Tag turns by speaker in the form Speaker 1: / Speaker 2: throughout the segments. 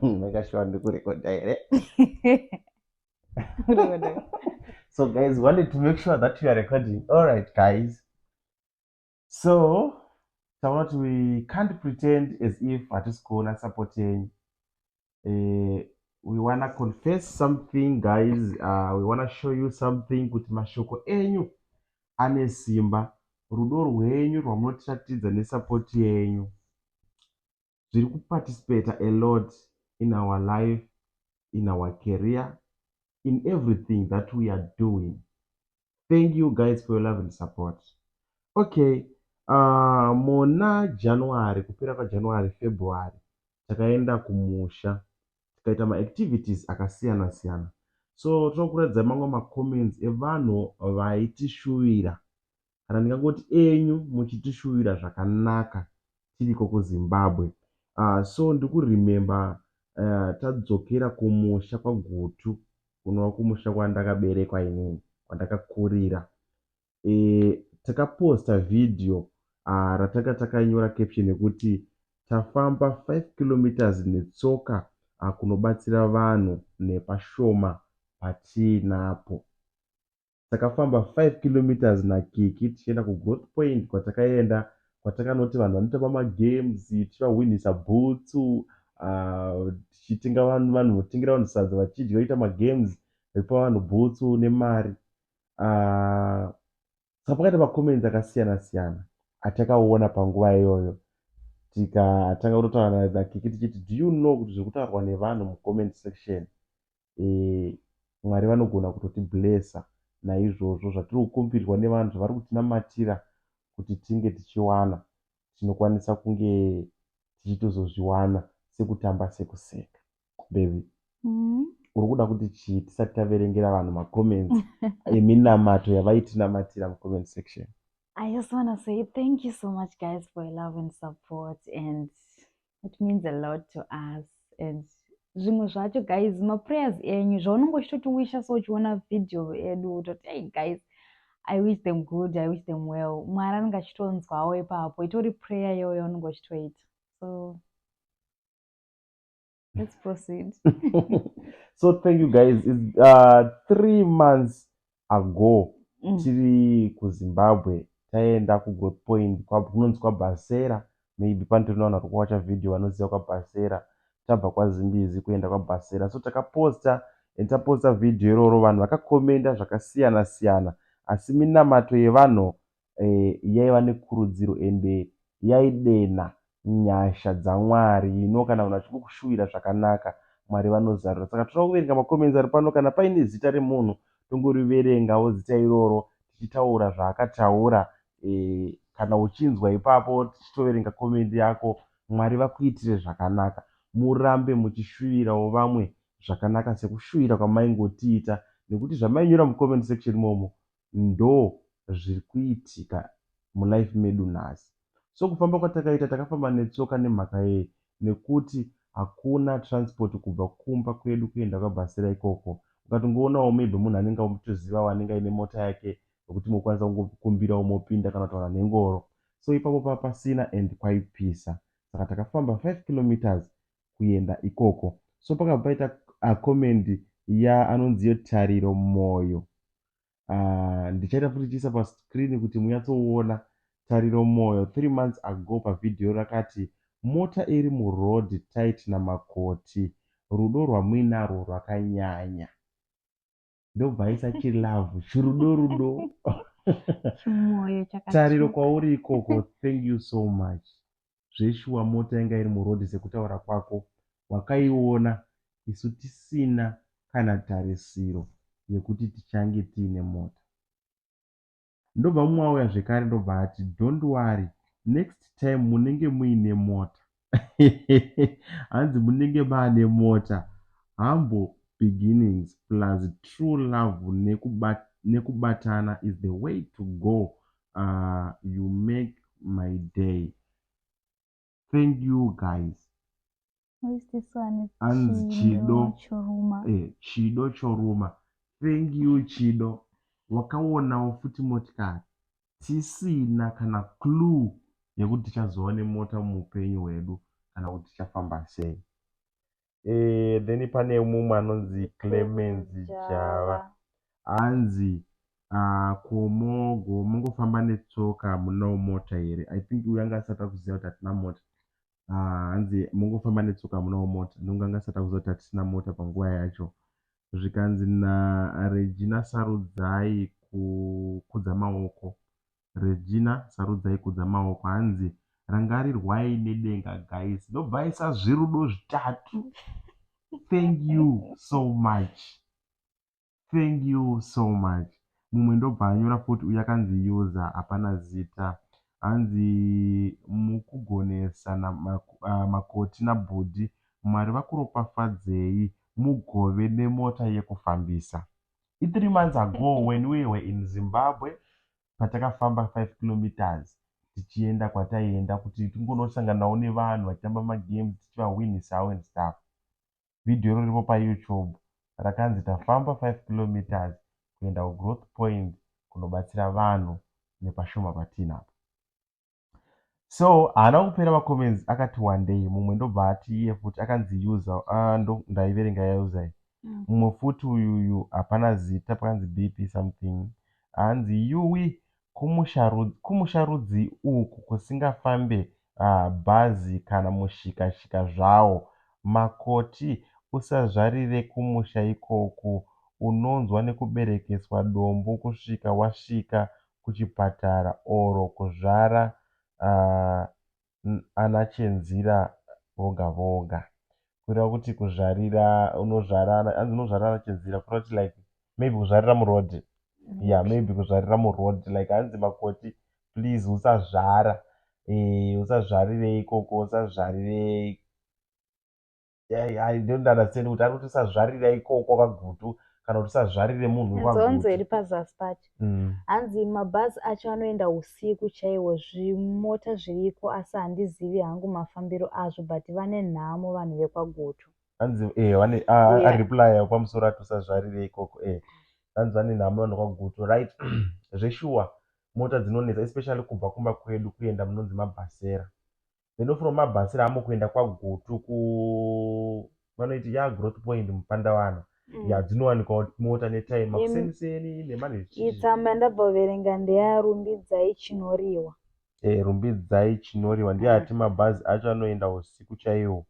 Speaker 1: Make sure to record direct. So guys, wanted to make sure that you are recording. All right, guys. So what we can't pretend as if hatisikuona support yenyu. We wanna confess something, guys. We wanna show you something kuti mashoko enyu ane simba. Rudo rwenyu rwamunotiratidza nesupport yenyu zviri kuparticipate a lot in our life, in our career, in everything that we are doing. Thank you guys for your love and support. Okay, muna January, kupera kwaJanuary, February, takaenda kumusha, tikaita maactivities akasiyana siyana. So tinokuratidza mamwe macomments evanhu vaitishuvira, kana ndingangoti enyu muchitishuvira zvakanaka tiriko kuZimbabwe. So ndikuremember tadzokera kumusha kwaGutu, kunova kumusha kwandakaberekwa inini, kwandakakurira. Takaposta video ratanga takanyora caption yekuti tafamba 5 kilometers netsoka kunobatsira vanhu nepashoma patinapo. Takafamba 5 kilometers nakiki tichienda kuGrowth Point, kwatakaenda kwatakanoti vanhu vanotamba magames, tichivahwinisa bhutsu, tichitenga vanhu votengera vanhu sadza vachidya vaita magames, vaipa vanhu bhutsu nemari. Saka pakaita macomments akasiyana siyana atakaona panguva iyoyo. Tikatanga kutotaura nakiki tichiti, do you know kuti zviri kutaurwa nevanhu mucomment section, Mwari vanogona kutotiblessa naizvozvo zvatiri kukumbirwa nevanhu zvavari kutinamatira kuti tinge tichiwana, tinokwanisa kunge tichitozozviwana sekutamba sekuseka. Baby, uri kuda kuti chii tisati taverengera vanhu macomments eminamato yavaitinamatira mucomment section?
Speaker 2: I just want to say thank you so much, guys, for your love and support, and it means a lot to us. And zvimwe zvacho, guys, maprayers enyu zvaunongochitotiwisha so uchiona video edu utoti, hey guys, I wish them good, I wish them well. Mwari anenge achitonzwawo ipapo, itori prayer iyoyo yaunenge uchitoita. So let's proceed.
Speaker 1: So thank you guys. It's 3 months ago tiri kuZimbabwe, taenda kuGrowth Point kunonzi kwaBasera. Maybe panotinoona kuti kuwacha video vanoziva kwaBasera. Tabva kwaZimbizi kuenda kwaBasera. So takaposta and taposta video iroro, vanhu vakakomenda zvakasiyana siyana, asi minamato yevanhu yaiva nekurudziro ende yaidena nyasha dzaMwari. Kana vanhu vachiri kushuvira zvakanaka, Mwari vanozarura. Saka toda kuverenga macomments ari pano. Kana paine zita remunhu tongoriverengawo zita iroro tichitaura zvaakataura. Kana uchinzwa ipapo tichitoverenga comment yako. Mwari vakuitire zvakanaka, murambe muchishuvirawo vamwe zvakanaka sekushuvira kwamaingotiita, nekuti zvamainyora mucomment section momo ndo zviri kuitika mulife medu nhasi. So kufamba kwatakaita, takafamba netsoka nemhaka yei, nekuti hakuna transport kubva kumba kwedu kuenda kwaBasera ikoko. Ukatongoonawo maybe munhu anenge amutoziva anenge aine mota yake yokuti mokwanisa kungokumbirawo mopinda kana kutaura nengoro. So ipapo papasina and kwaipisa. Saka takafamba 5 kilometers kuenda ikoko. So pakabva paita comment anonzi yetariro moyo. Ndichaita futi chiisa pascreen kuti munyatsoona. Tariro moyo 3 months ago pavidhio rakati, mota iri muroad tight namakoti, rudo rwamuinarwo rwakanyanya. Ndobva aisa chilavhu chirudo. Tariro kwauri ikoko, thank you so much. Zveshuwa mota inga iri muroad sekutaura kwako, wakaiona isu tisina kana tarisiro yekuti tichange tiine mota. Ndobva mumwe auya zvekare ndobva ati, don't worry, next time munenge muine mota. Hanzi munenge maane mota. Humble beginnings plus true love nekubatana is the way to go. You make my day. Thank you guys.
Speaker 2: Who is this one?
Speaker 1: Hanzi Chido
Speaker 2: Choruma.
Speaker 1: Chido Choruma. Thank you Chido. Wakaonawo futi motikari tisina kana clue yekuti tichazowane mota muupenyu hwedu kana kuti tichafamba sei. Then pane mumwe anonzi Clemens Java hanzi komogo mungofamba netsoka munawo mota here. I think uyu anga asati akuziva kuti hatina mota. Hanzi mungofamba netsoka munawo mota. Nonga anga asati akuziva kuti hatisina mota panguva yacho. Zvikanzi naRegina sarudzai kukudza maoko. Regina sarudzai kudza maoko. Hanzi rangarirwai nedenga guys. Ndobva aisa zvirudo zvitatu. Thank you so much. Thank you so much. Mumwe ndobva anyora futi uyu akanzi user hapana zita. Hanzi mukugonesa makoti nabhodhi. Mwari vakuropafadzei mugove nemota yekufambisa. 3 months ago when we were in Zimbabwe patakafamba 5 kilometers tichienda kwataienda kuti tingonosanganawo nevanhu vachitamba magames tichivahwinisawo and stuff. Video riripo paYouTube rakanzi tafamba 5 kilometers kuenda kugrowth point kunobatsira vanhu nepashoma patinapo. So haana kupera macomments akati one day mumwe ndobva ati iye futi akanzi user ndaiverenga user. Mumwe futi uyuyu hapana zita pakanzi BP something. Hanzi yuwi kumusharudzi uku kusingafambe bhazi kana mushikashika zvawo. Makoti usazvarire kumusha ikoku. Unonzwa nekuberekeswa dombo kusvika wasvika kuchipatara oro kuzvara anachenzira voga voga. Kureva kuti kuzvarira unozvara hanzi unozvara anachenzira kureva kuti like maybe kuzvarira murodhi. Yeah, maybe kuzvarira murodhi like hanzi makoti please usazvara. Usazvarire ikoko usazvarire. I don't understand kuti ari kuti usazvarire ikoko kagutu kana kuti usazvarire munhu
Speaker 2: nzonzo iri pazasi pacho. Hanzi mabhazi acho anoenda usiku chaiwo zvimota zviriko asi handizivi hangu mafambiro azvo but vane nhamo vanhu vekwagutu.
Speaker 1: Hanzi vane ariplya pamusoro ati usazvarire ikoko. Hanzi vane nhamo vanhu vekwagutu right. Zveshuwa mota dzinonetsa especially kubva kumba kwedu kuenda munonzi mabhasera. Then from mabhasera hamo kuenda kwagutu vanoiti growth point mupandawana. Dzinowanikwa mota netime makuseniseni nemane
Speaker 2: itsamba ndabva kuverenga ndeyarumbidzai chinoriwa.
Speaker 1: Rumbidzai chinoriwa ndiye ati mabhazi acho anoenda usiku chaiwo.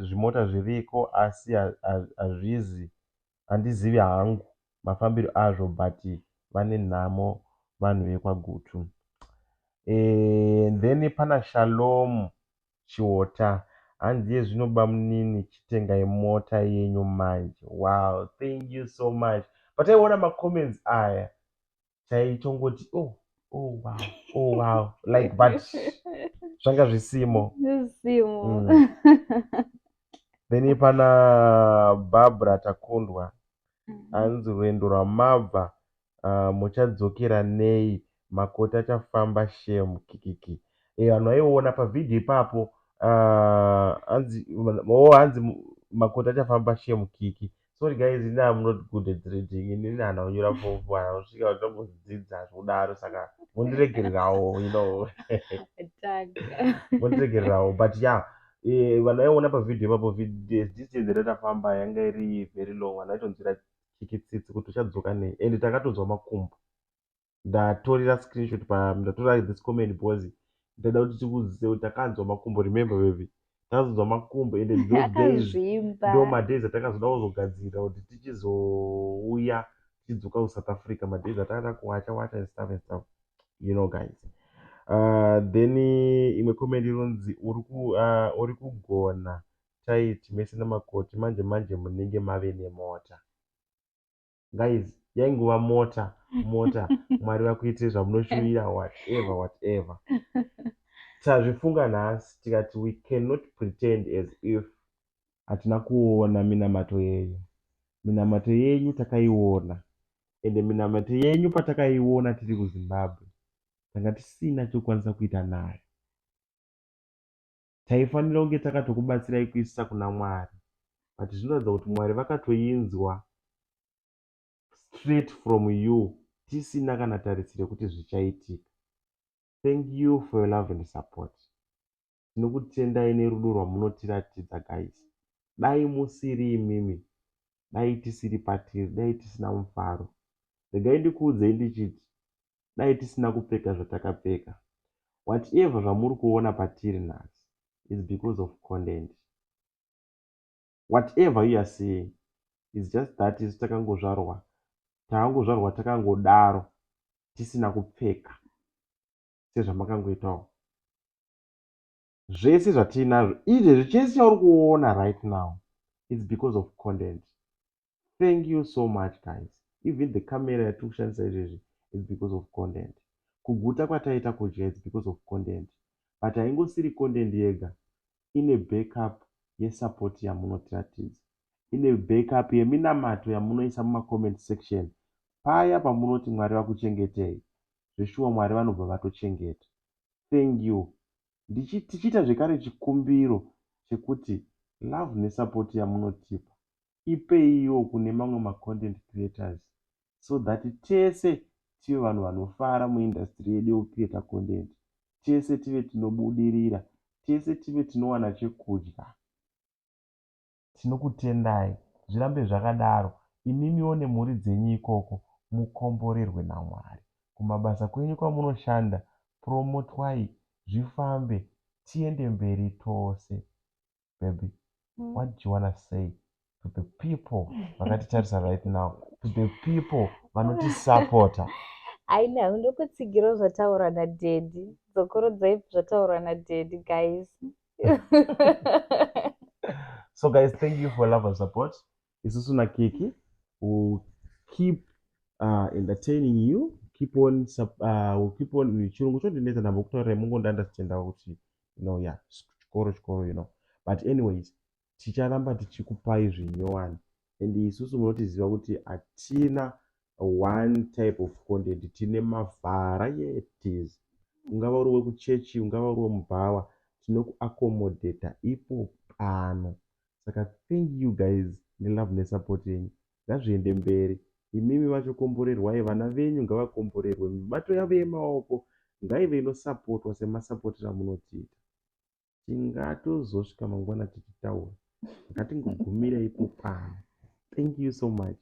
Speaker 1: Zvimota zviriko asi hazvizi handizivi hangu mafambiro azvo but vane nhamo vanhu vekwagutu. Then pana Shalom Chiota. Hanzi iye zvinoba munini chitengai mota yenyu manje. Wow, thank you so much. Pataiona macomments aya chaitongoti oh wow like but zvanga zvisimo. Then pana Barbara Takundwa. Hanzi rwendo rwamabva muchadzokera nei makoti achafamba shemu kikiki. Vanhu vaiona pavhidhiyo ipapo hanzi makoti achafamba shemu kiki. Sorry guys, I'm not good at reading. Inini hana kunyora fofo hana kusvika vatombodzidza zvodaro saka mondiregererawo you know. Mondiregererawo but yeah. Vanhu vaiona pavhidhiyo ipapo distance ratafamba yanga iri very long. Vanhu vaitonzwira kikitsitsi kuti uchadzoka nei and takatonzwa makumbo. Ndatorera screenshot ndatora this comment because ndada kuti tikuzive kuti takanzwa makumbo. Remember baby, takazonzwa makumbo and those days ndo madays atakazoda kuzogadzira kuti tichizouya tichidzoka kuSouth Africa. Madays atakada kuwacha and stuff you know guys. Then imwe comment inonzi uri kugona taiti mese namakoti manje munenge mave nemota. Guys, yaingova mota Mwari vakuitire zvamunoshuvira whatever. Tazvifunga nhasi tikati we cannot pretend as if hatina kuona minamato yenyu. Minamato yenyu takaiona ende minamato yenyu patakaiona tiri kuZimbabwe tanga tisina chokwanisa kuita nayo. Taifanira kunge takatokubatsirai kuisisa kuna Mwari but zvinoratidza kuti Mwari vakatoinzwa straight from you tisina kana tarisiro kuti zvichaitika. Thank you for your love and support. Tinokutendai nerudo rwamunotiratidza guys. dai musiri imimi, dai tisiri patiri, dai tisina mufaro. Regai ndikuudzei ndichiti dai tisina kupfeka zvatakapfeka. Whatever zvamuri kuona patiri nhasi is because of content. Whatever you are seeing is just that isu takangozvarwa takangodaro tisina kupfeka sezvamakangoitawo. Zvese zvatinazvo izvezvi chese chauri kuona right now is because of content. Thank you so much guys. Even the camera yatiri kushandisa izvezvi is because of content. Kuguta kwataita kudya is because of content. But haingosiri content yega, ine backup yesupport yamunotiratidza, ine backup yeminamato yamunoisa mumacomment section paya pamunoti Mwari vakuchengetei. Zveshuwa Mwari vanobva vatochengeta. Thank you. Tichiita zvekare chikumbiro chekuti love nesupport yamunotipa ipeiwo kune mamwe macontent creators so that tese tive vanhu vanofara muindastry yedu yekucreata content, tese tive tinobudirira, tese tive tinowana chekudya. Tinokutendai, zvirambe zvakadaro. Imimiwo nemhuri dzenyu ikoko mukomborerwe naMwari. Kumabasa kwenyu kwamunoshanda, promotwai, zvifambe, tiende mberi tose. Baby, what do you want to say to the people vakatitarisa right now, to the people vanotisapota?
Speaker 2: Aina undokutsigira zvataura nadhedhi, dzokorodzai zvataura nadhedhi guys.
Speaker 1: So guys, thank you for love and support. Isusu na Kiki will keep entertaining you, we'll keep on chirungu chodinetsa namba kutaurira mungondo understandawo kuti yeah, chikoro, but anyways ticharamba tichikupai zvinyowani, and isusu munotiziva kuti hatina one type of content, tine mavarieties. Ungava uri wekuchechi, ungava uri wemubhawa, tinokuaccomodata ipo pano. Saka thank you guys nelove nesupport yenyu. Ngazviende mberi. Imimi vachokomborerwai, vana venyu ngavakomborerwe, mibato yavo yemaoko ngaive inosapotwa semasapotero amunotiita. Tingatozosvika mangwana tichitaura, ngatingogumirei ipo pano. Thank you so much.